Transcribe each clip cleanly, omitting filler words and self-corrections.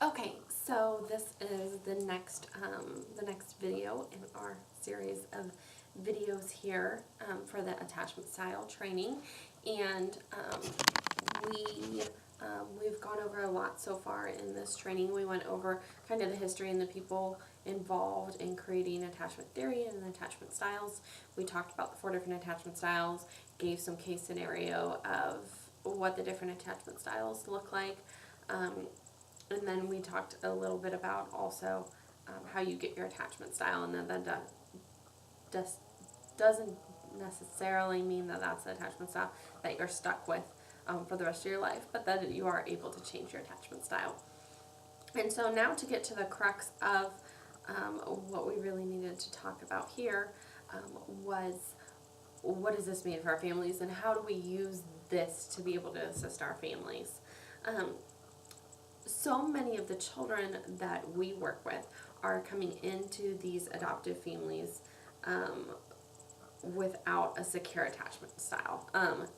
Okay, so this is the next video in our series of videos here for the attachment style training, and we've gone over a lot so far in this training. We went over kind of the history and the people involved in creating attachment theory and attachment styles. We talked about the 4 different attachment styles, gave some case scenario of what the different attachment styles look like. And then we talked a little bit about also how you get your attachment style, and that doesn't necessarily mean that that's the attachment style that you're stuck with for the rest of your life, but that you are able to change your attachment style. And so now to get to the crux of what we really needed to talk about here was, what does this mean for our families, and how do we use this to be able to assist our families? So many of the children that we work with are coming into these adoptive families without a secure attachment style.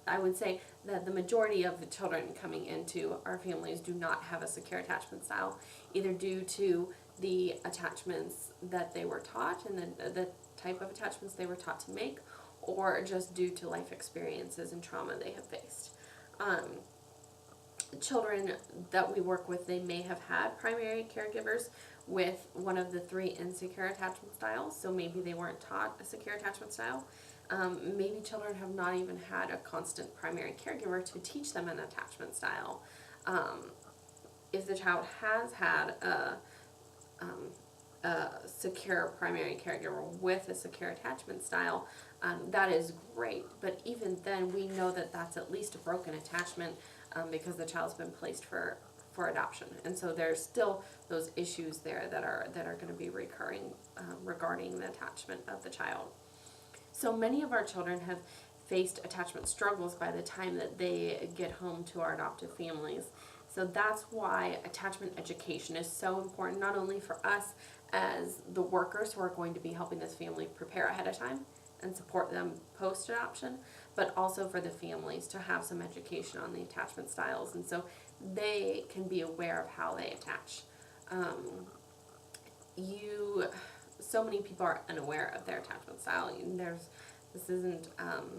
I would say that the majority of the children coming into our families do not have a secure attachment style, either due to the attachments that they were taught and the type of attachments they were taught to make, or just due to life experiences and trauma they have faced. Children that we work with, they may have had primary caregivers with one of the 3 insecure attachment styles, so maybe they weren't taught a secure attachment style. Maybe children have not even had a constant primary caregiver to teach them an attachment style. If the child has had a secure primary caregiver with a secure attachment style, that is great, but even then we know that that's at least a broken attachment because the child's been placed for adoption, and so there's still those issues there that are going to be recurring regarding the attachment of the child. So many of our children have faced attachment struggles by the time that they get home to our adoptive families. So that's why attachment education is so important, not only for us as the workers who are going to be helping this family prepare ahead of time and support them post-adoption, but also for the families to have some education on the attachment styles, and so they can be aware of how they attach. So many people are unaware of their attachment style. This isn't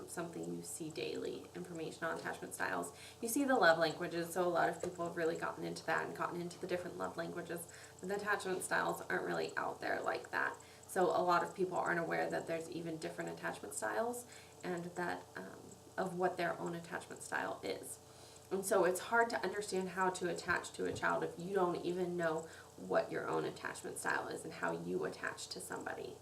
something you see daily, information on attachment styles. You see the love languages, so a lot of people have really gotten into that and gotten into the different love languages, but the attachment styles aren't really out there like that. So a lot of people aren't aware that there's even different attachment styles, and that of what their own attachment style is. And so it's hard to understand how to attach to a child if you don't even know what your own attachment style is and how you attach to somebody.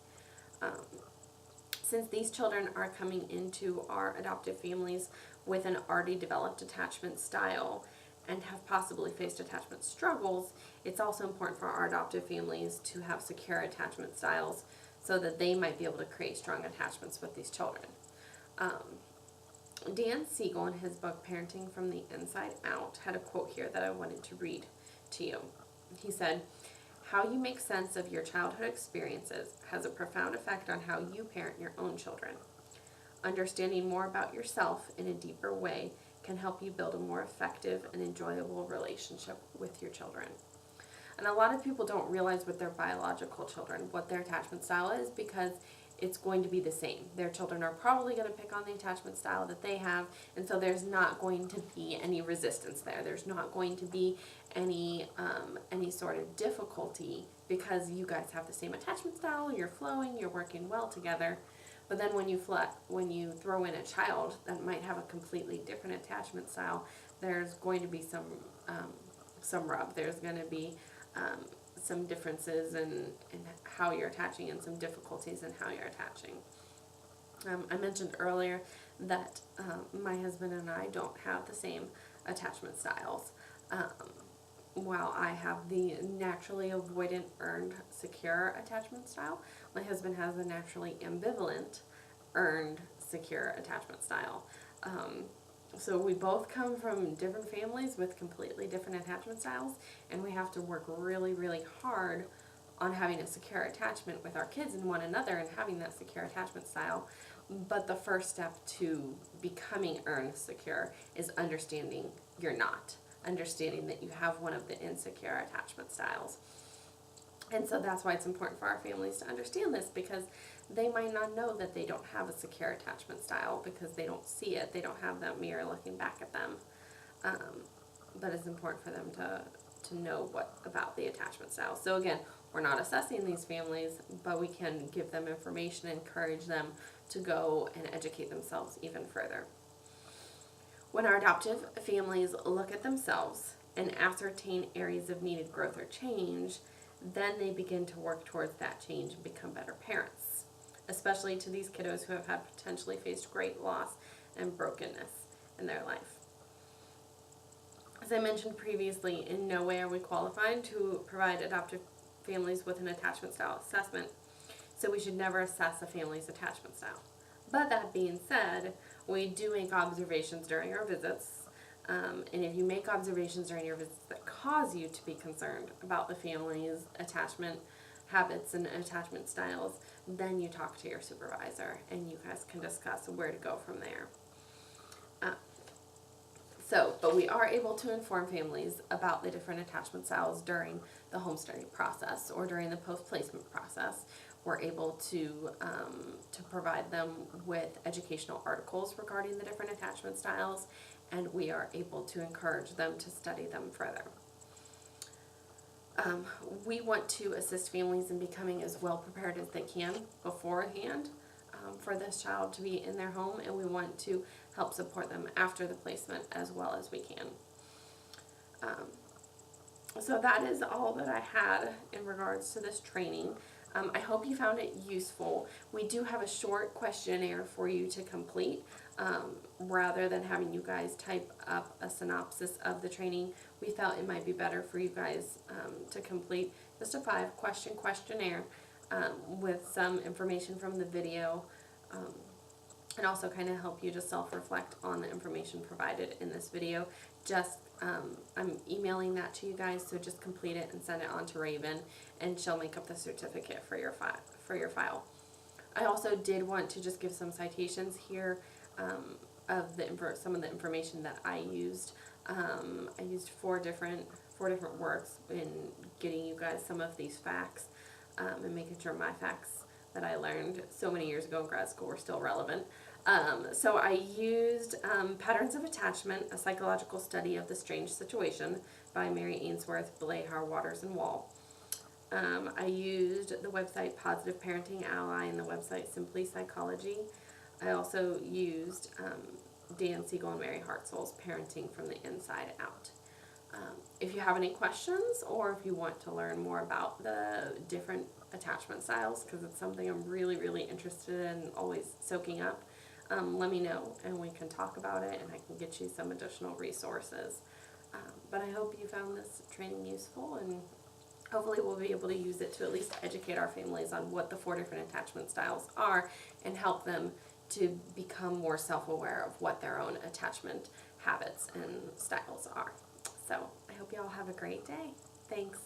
Since these children are coming into our adoptive families with an already developed attachment style and have possibly faced attachment struggles, it's also important for our adoptive families to have secure attachment styles so that they might be able to create strong attachments with these children. Dan Siegel, in his book Parenting from the Inside Out, had a quote here that I wanted to read to you. He said, "How you make sense of your childhood experiences has a profound effect on how you parent your own children. Understanding more about yourself in a deeper way can help you build a more effective and enjoyable relationship with your children." And a lot of people don't realize with their biological children what their attachment style is, because it's going to be the same. Their children are probably going to pick on the attachment style that they have, and so there's not going to be any resistance there. There's not going to be any sort of difficulty because you guys have the same attachment style, you're flowing, you're working well together. But then when you throw in a child that might have a completely different attachment style, there's going to be some rub. There's going to be some differences in how you're attaching and some difficulties in how you're attaching. I mentioned earlier that my husband and I don't have the same attachment styles. While I have the naturally avoidant, earned, secure attachment style, my husband has a naturally ambivalent, earned, secure attachment style. So we both come from different families with completely different attachment styles, and we have to work really, really hard on having a secure attachment with our kids and one another and having that secure attachment style. But the first step to becoming earned secure is understanding you're not. understanding that you have one of the insecure attachment styles. And so that's why it's important for our families to understand this, because they might not know that they don't have a secure attachment style because they don't see it. They don't have that mirror looking back at them. But it's important for them to know what about the attachment style. So again, we're not assessing these families, but we can give them information and encourage them to go and educate themselves even further. When our adoptive families look at themselves and ascertain areas of needed growth or change, then they begin to work towards that change and become better parents, especially to these kiddos who have had potentially faced great loss and brokenness in their life. As I mentioned previously, in no way are we qualified to provide adoptive families with an attachment style assessment, so we should never assess a family's attachment style. But that being said, we do make observations during our visits. And if you make observations during your visits that cause you to be concerned about the family's attachment habits and attachment styles, then you talk to your supervisor and you guys can discuss where to go from there. But we are able to inform families about the different attachment styles during the home study process or during the post-placement process. We're able to provide them with educational articles regarding the different attachment styles, and we are able to encourage them to study them further. We want to assist families in becoming as well prepared as they can beforehand for this child to be in their home, and we want to help support them after the placement as well as we can. So that is all that I had in regards to this training. I hope you found it useful. We do have a short questionnaire for you to complete. Rather than having you guys type up a synopsis of the training, we felt it might be better for you guys to complete just a 5-question questionnaire with some information from the video, and also kind of help you to self-reflect on the information provided in this video. I'm emailing that to you guys, so just complete it and send it on to Raven, and she'll make up the certificate for your file. I also did want to just give some citations here of some of the information that I used. I used four different works in getting you guys some of these facts and making sure my facts that I learned so many years ago in grad school were still relevant. So I used Patterns of Attachment, a Psychological Study of the Strange Situation by Mary Ainsworth, Belehar, Waters, and Wall. I used the website Positive Parenting Ally and the website Simply Psychology. I also used Dan Siegel and Mary Hartzell's Parenting from the Inside Out. If you have any questions, or if you want to learn more about the different attachment styles, because it's something I'm really, really interested in always soaking up, let me know and we can talk about it and I can get you some additional resources. But I hope you found this training useful, and hopefully we'll be able to use it to at least educate our families on what the 4 different attachment styles are and help them to become more self-aware of what their own attachment habits and styles are. So I hope you all have a great day. Thanks.